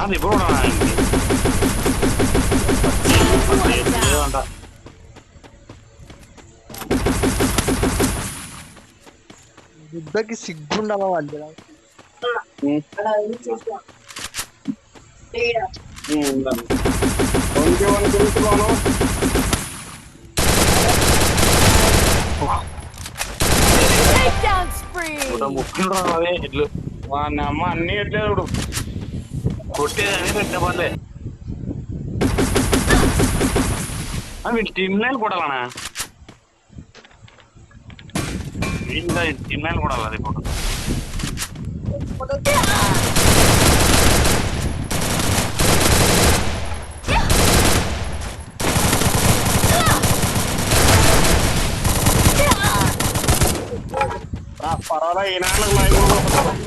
అది ఇప్పుడు అంట బుద్ధకి సిగ్గుండవా వాళ్ళు ముప్పై అదే ఇట్లు వాడిని అమ్మ అన్ని ఎట్లేదు కొట్టేదని పెట్టిన పర్లే వీళ్ళు టీమ్ లైన్ కొడాలనా టీమ్ లైన్ కొడాలి అది కూడా పర్వాలేదు ఈ నాన్నకు